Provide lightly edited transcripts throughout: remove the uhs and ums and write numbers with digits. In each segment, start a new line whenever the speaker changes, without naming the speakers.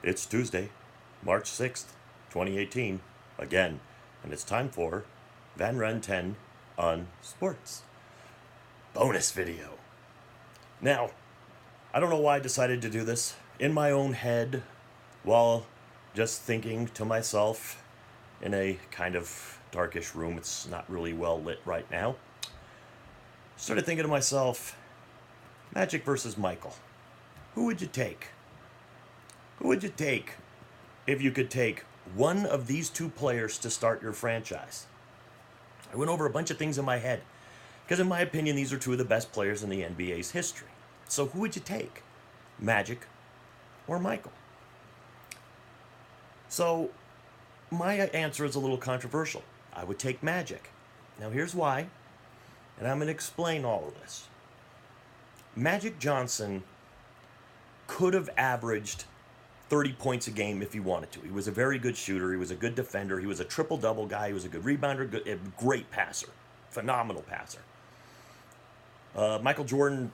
It's Tuesday, March 6th, 2018, again, and it's time for Vanran10 on sports. Bonus video. Now, I don't know why I decided to do this in my own head while just thinking to myself in a kind of darkish room. It's not really well lit right now. Started thinking to myself, Magic versus Michael. Who would you take? Who would you take if you could take one of these two players to start your franchise? I went over a bunch of things in my head because, in my opinion, these are two of the best players in the NBA's history. So who would you take? Magic or Michael? So my answer is a little controversial. I would take Magic. Now here's why, and I'm going to explain all of this. Magic Johnson could have averaged 30 points a game if he wanted to. He was a very good shooter. He was a good defender. He was a triple-double guy. He was a good rebounder, a great passer, phenomenal passer. Michael Jordan,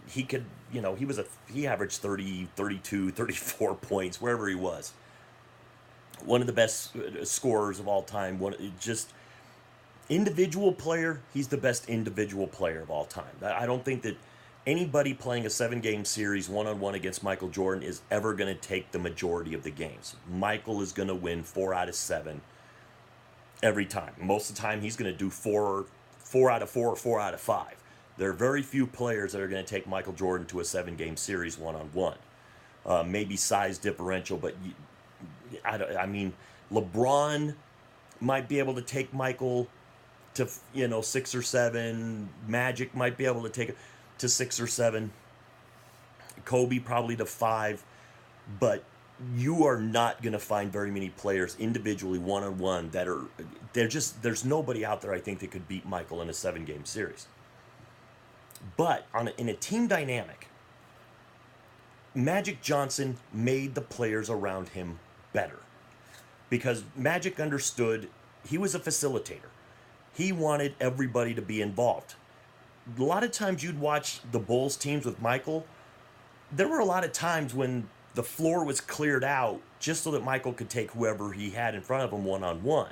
he could, he averaged 30, 32, 34 points wherever he was. One of the best scorers of all time. Just individual player, he's the best individual player of all time. I don't think that anybody playing a 7-game series one-on-one against Michael Jordan is ever going to take the majority of the games. Michael is going to win 4 out of 7 every time. Most of the time, he's going to do 4 out of 4 or 4 out of 5. There are very few players that are going to take Michael Jordan to a 7-game series one-on-one. Maybe size differential, but I mean, LeBron might be able to take Michael to 6 or 7. Magic might be able to take it to 6 or 7. Kobe probably to 5. But you are not going to find very many players individually one-on-one there's nobody out there, I think, that could beat Michael in a 7-game series. But in a team dynamic, Magic Johnson made the players around him better. Because Magic understood he was a facilitator. He wanted everybody to be involved. A lot of times you'd watch the Bulls teams with Michael. There were a lot of times when the floor was cleared out just so that Michael could take whoever he had in front of him one-on-one,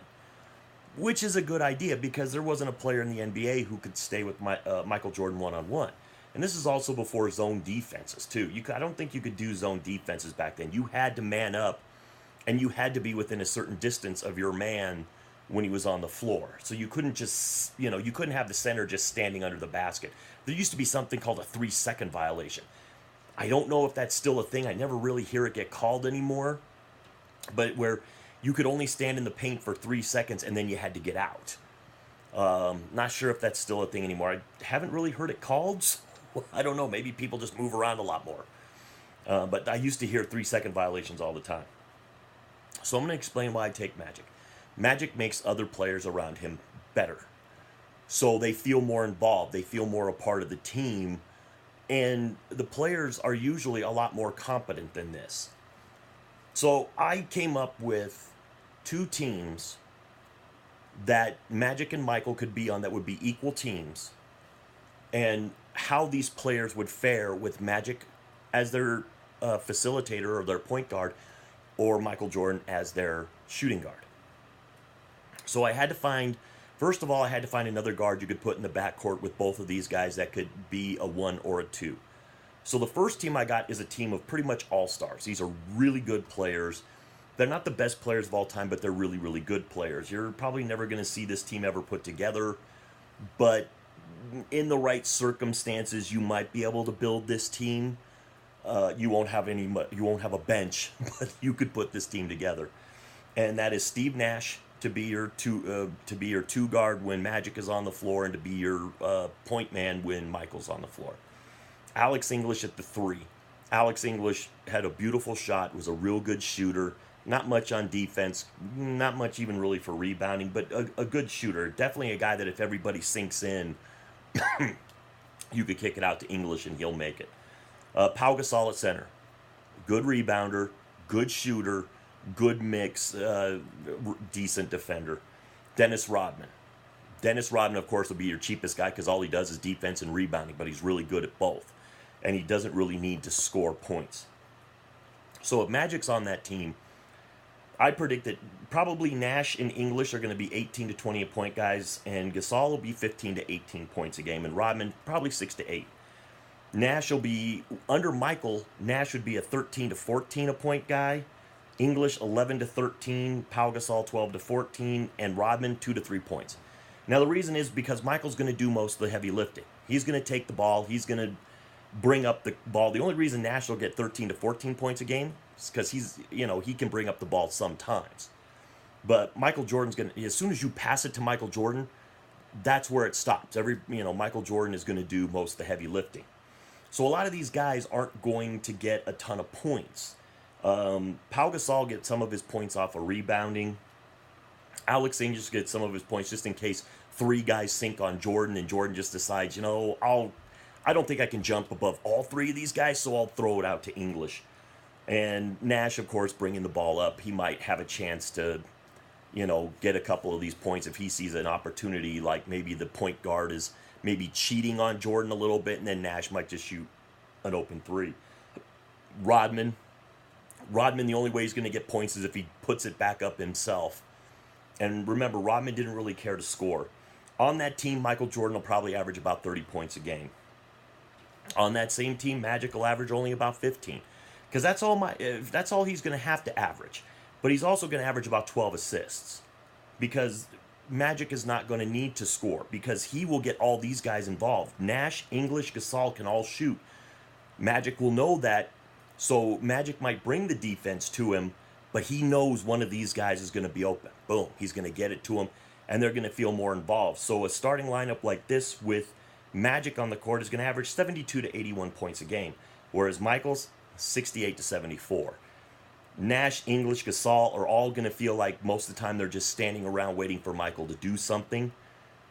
which is a good idea because there wasn't a player in the NBA who could stay with Michael Jordan one-on-one. And this is also before zone defenses, too. I don't think you could do zone defenses back then. You had to man up, and you had to be within a certain distance of your man when he was on the floor. So you couldn't just, you couldn't have the center just standing under the basket. There used to be something called a 3-second violation. I don't know if that's still a thing. I never really hear it get called anymore. But where you could only stand in the paint for 3 seconds and then you had to get out. Not sure if that's still a thing anymore. I haven't really heard it called. So I don't know. Maybe people just move around a lot more. But I used to hear 3-second violations all the time. So I'm going to explain why I take Magic. Magic makes other players around him better. So they feel more involved. They feel more a part of the team. And the players are usually a lot more competent than this. So I came up with 2 teams that Magic and Michael could be on that would be equal teams, and how these players would fare with Magic as their facilitator or their point guard, or Michael Jordan as their shooting guard. So I had to find, first of all, I had to find another guard you could put in the backcourt with both of these guys that could be a 1 or a 2. So the first team I got is a team of pretty much all-stars. These are really good players. They're not the best players of all time, but they're really, really good players. You're probably never going to see this team ever put together, but in the right circumstances, you might be able to build this team. You won't have a bench, but you could put this team together. And that is Steve Nash to be your two guard when Magic is on the floor, and to be your point man when Michael's on the floor. Alex English at the 3. Alex English had a beautiful shot, was a real good shooter. Not much on defense, not much even really for rebounding, but a good shooter. Definitely a guy that if everybody sinks in, you could kick it out to English and he'll make it. Pau Gasol at center. Good rebounder, good shooter, good mix, decent defender. Dennis Rodman. Dennis Rodman, of course, will be your cheapest guy because all he does is defense and rebounding, but he's really good at both. And he doesn't really need to score points. So if Magic's on that team, I predict that probably Nash and English are going to be 18 to 20 a point guys, and Gasol will be 15 to 18 points a game, and Rodman probably 6 to 8. Nash will be under Michael. Nash would be a 13 to 14 a point guy. English 11 to 13, Pau Gasol 12 to 14, and Rodman 2 to 3 points. Now the reason is because Michael's going to do most of the heavy lifting. He's going to take the ball. He's going to bring up the ball. The only reason Nash will get 13 to 14 points a game is because he can bring up the ball sometimes. But Michael Jordan's going to, as soon as you pass it to Michael Jordan, that's where it stops. Michael Jordan is going to do most of the heavy lifting. So a lot of these guys aren't going to get a ton of points. Pau Gasol gets some of his points off of rebounding. Alex English gets some of his points just in case three guys sink on Jordan and Jordan just decides, I don't think I can jump above all three of these guys, so I'll throw it out to English. And Nash, of course, bringing the ball up, he might have a chance to, get a couple of these points if he sees an opportunity, like maybe the point guard is maybe cheating on Jordan a little bit, and then Nash might just shoot an open three. Rodman, the only way he's going to get points is if he puts it back up himself. And remember, Rodman didn't really care to score. On that team, Michael Jordan will probably average about 30 points a game. On that same team, Magic will average only about 15. Because that's all he's going to have to average. But he's also going to average about 12 assists. Because Magic is not going to need to score. Because he will get all these guys involved. Nash, English, Gasol can all shoot. Magic will know that. So Magic might bring the defense to him, but he knows one of these guys is going to be open. Boom. He's going to get it to him, and they're going to feel more involved. So a starting lineup like this with Magic on the court is going to average 72 to 81 points a game, whereas Michael's 68 to 74. Nash, English, Gasol are all going to feel like most of the time they're just standing around waiting for Michael to do something.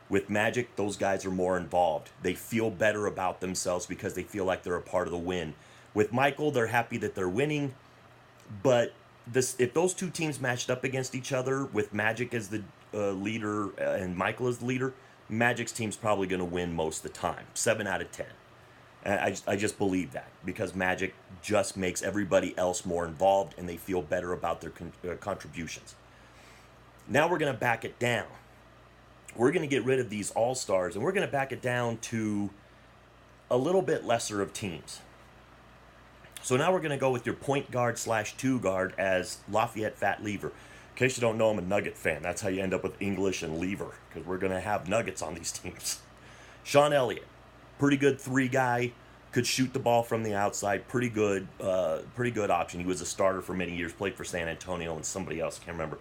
With Magic, those guys are more involved. They feel better about themselves because they feel like they're a part of the win. With Michael, they're happy that they're winning, but if those two teams matched up against each other with Magic as the leader and Michael as the leader, Magic's team's probably going to win most of the time, 7 out of 10. And I just believe that because Magic just makes everybody else more involved and they feel better about their contributions. Now we're going to back it down. We're going to get rid of these all-stars and we're going to back it down to a little bit lesser of teams. So now we're going to go with your point guard / 2 guard as Lafayette Fat Lever. In case you don't know, I'm a Nugget fan. That's how you end up with English and Lever, because we're going to have Nuggets on these teams. Sean Elliott, pretty good 3 guy, could shoot the ball from the outside, pretty good option. He was a starter for many years, played for San Antonio and somebody else, can't remember.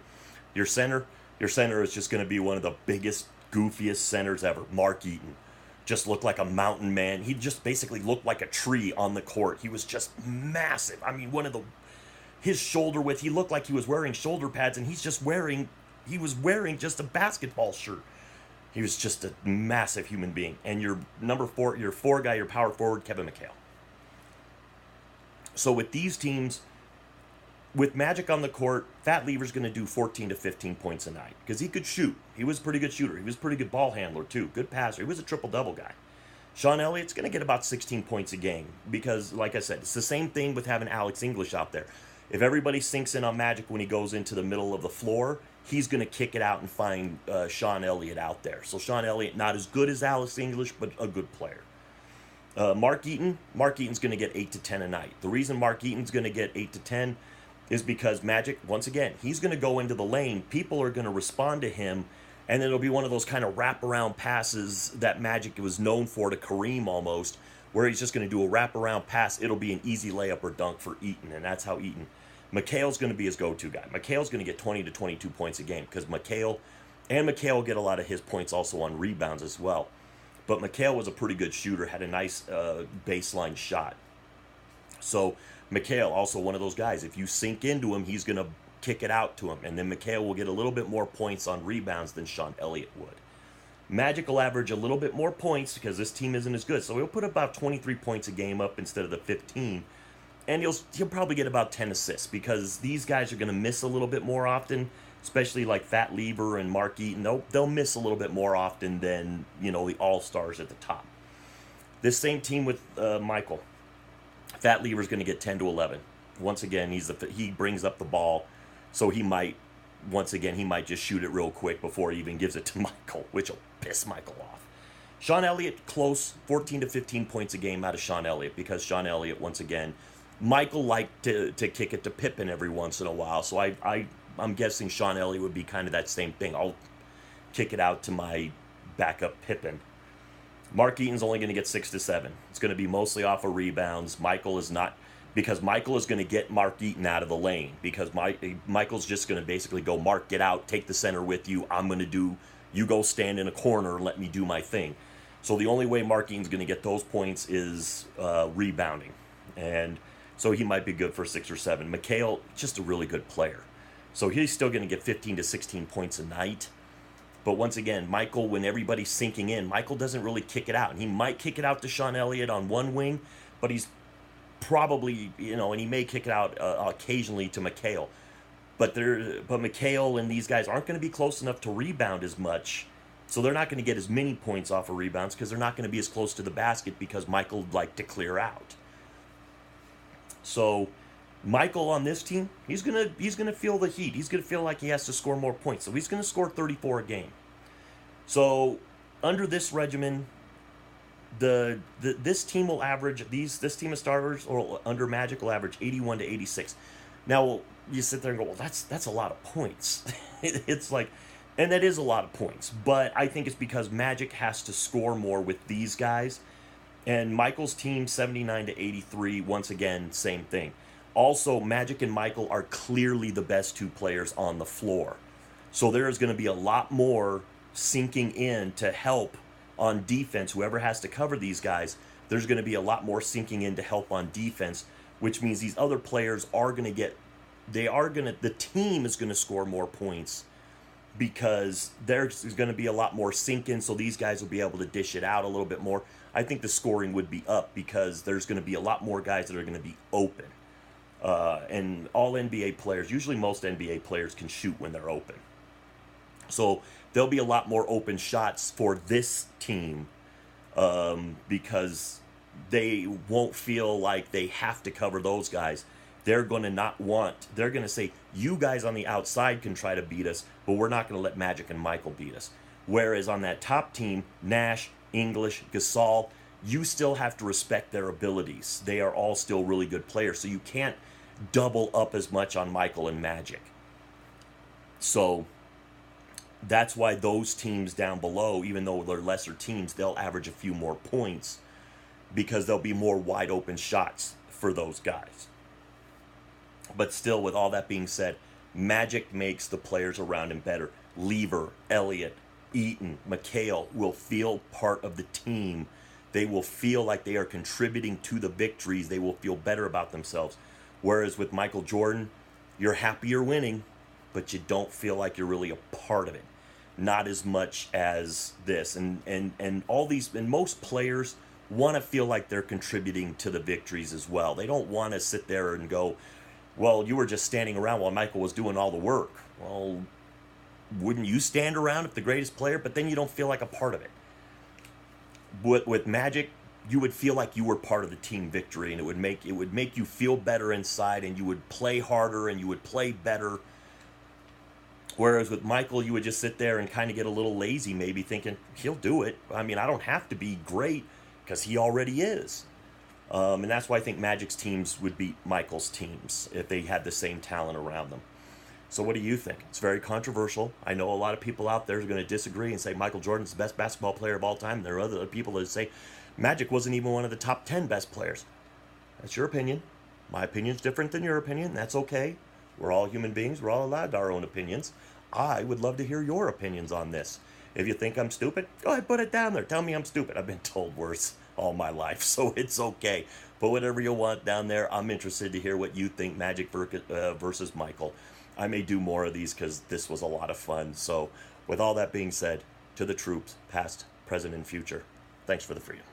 Your center is just going to be one of the biggest, goofiest centers ever, Mark Eaton. Just looked like a mountain man. He just basically looked like a tree on the court. He was just massive. I mean, his shoulder width, he looked like he was wearing shoulder pads, and he was wearing just a basketball shirt. He was just a massive human being. And your your 4 guy, your power forward, Kevin McHale. So with these teams, with Magic on the court, Fat Lever's going to do 14 to 15 points a night because he could shoot. He was a pretty good shooter. He was a pretty good ball handler, too. Good passer. He was a triple-double guy. Sean Elliott's going to get about 16 points a game because, like I said, it's the same thing with having Alex English out there. If everybody sinks in on Magic when he goes into the middle of the floor, he's going to kick it out and find Sean Elliott out there. So Sean Elliott, not as good as Alex English, but a good player. Mark Eaton's going to get 8 to 10 a night. The reason Mark Eaton's going to get 8 to 10 is because Magic, once again, he's going to go into the lane. People are going to respond to him, and it'll be one of those kind of wraparound passes that Magic was known for, to Kareem almost, where he's just going to do a wraparound pass. It'll be an easy layup or dunk for Eaton, and that's how Eaton. McHale's going to be his go-to guy. McHale's going to get 20 to 22 points a game because McHale will get a lot of his points also on rebounds as well. But McHale was a pretty good shooter, had a nice baseline shot. So McHale, also one of those guys, if you sink into him, he's going to kick it out to him. And then McHale will get a little bit more points on rebounds than Sean Elliott would. Magic will average a little bit more points because this team isn't as good. So he'll put about 23 points a game up instead of the 15. And he'll probably get about 10 assists because these guys are going to miss a little bit more often, especially like Fat Lever and Mark Eaton. They'll miss a little bit more often than, the all-stars at the top. This same team with Michael. Fat Lever's going to get 10 to 11. Once again, he brings up the ball, so he might just shoot it real quick before he even gives it to Michael, which will piss Michael off. Sean Elliott, close, 14 to 15 points a game out of Sean Elliott, because Sean Elliott, once again, Michael liked to kick it to Pippen every once in a while, so I'm guessing Sean Elliott would be kind of that same thing. I'll kick it out to my backup Pippen. Mark Eaton's only going to get 6 to 7. It's going to be mostly off of rebounds. Michael is not, because Michael is going to get Mark Eaton out of the lane, because Michael's just going to basically go, Mark, get out, take the center with you. You go stand in a corner and let me do my thing. So the only way Mark Eaton's going to get those points is rebounding. And so he might be good for 6 or 7. McHale, just a really good player. So he's still going to get 15 to 16 points a night. But once again, Michael, when everybody's sinking in, Michael doesn't really kick it out. And he might kick it out to Sean Elliott on one wing, but he's probably, and he may kick it out occasionally to McHale. But McHale and these guys aren't going to be close enough to rebound as much, so they're not going to get as many points off of rebounds, because they're not going to be as close to the basket, because Michael liked to clear out. So Michael on this team, he's gonna feel the heat. He's gonna feel like he has to score more points. So he's gonna score 34 a game. So under this regimen, this team will average this team of starters, or under Magic, will average 81 to 86. Now you sit there and go, well, that's a lot of points. It's like, and that is a lot of points. But I think it's because Magic has to score more with these guys. And Michael's team, 79 to 83, once again, same thing. Also, Magic and Michael are clearly the best two players on the floor. So there is going to be a lot more sinking in to help on defense. Whoever has to cover these guys, there's going to be a lot more sinking in to help on defense, which means these other players are going to get, the team is going to score more points, because there's going to be a lot more sink in, so these guys will be able to dish it out a little bit more. I think the scoring would be up, because there's going to be a lot more guys that are going to be open. And all NBA players, usually most NBA players, can shoot when they're open. So there'll be a lot more open shots for this team, because they won't feel like they have to cover those guys. They're going to say, you guys on the outside can try to beat us, but we're not going to let Magic and Michael beat us. Whereas on that top team, Nash, English, Gasol, you still have to respect their abilities. They are all still really good players, so you can't double up as much on Michael and Magic. So that's why those teams down below, even though they're lesser teams, they'll average a few more points, because there'll be more wide open shots for those guys. But still, with all that being said, Magic makes the players around him better. Lever, Elliott, Eaton, McHale will feel part of the team. They will feel like they are contributing to the victories. They will feel better about themselves. Whereas with Michael Jordan, you're happy you're winning, but you don't feel like you're really a part of it. Not as much as this. And all these, and most players want to feel like they're contributing to the victories as well. They don't want to sit there and go, well, you were just standing around while Michael was doing all the work. Well, wouldn't you stand around if the greatest player? But then you don't feel like a part of it. With Magic, you would feel like you were part of the team victory, and it would make you feel better inside, and you would play harder and you would play better. Whereas with Michael, you would just sit there and kind of get a little lazy, maybe thinking, he'll do it. I mean, I don't have to be great, because he already is. And that's why I think Magic's teams would beat Michael's teams if they had the same talent around them. So what do you think? It's very controversial. I know a lot of people out there are going to disagree and say Michael Jordan's the best basketball player of all time. There are other people that say Magic wasn't even one of the top 10 best players. That's your opinion. My opinion's different than your opinion. That's okay. We're all human beings. We're all allowed our own opinions. I would love to hear your opinions on this. If you think I'm stupid, go ahead, put it down there. Tell me I'm stupid. I've been told worse all my life, so it's okay. Put whatever you want down there. I'm interested to hear what you think, Magic versus Michael. I may do more of these, because this was a lot of fun. So with all that being said, to the troops, past, present, and future, thanks for the freedom.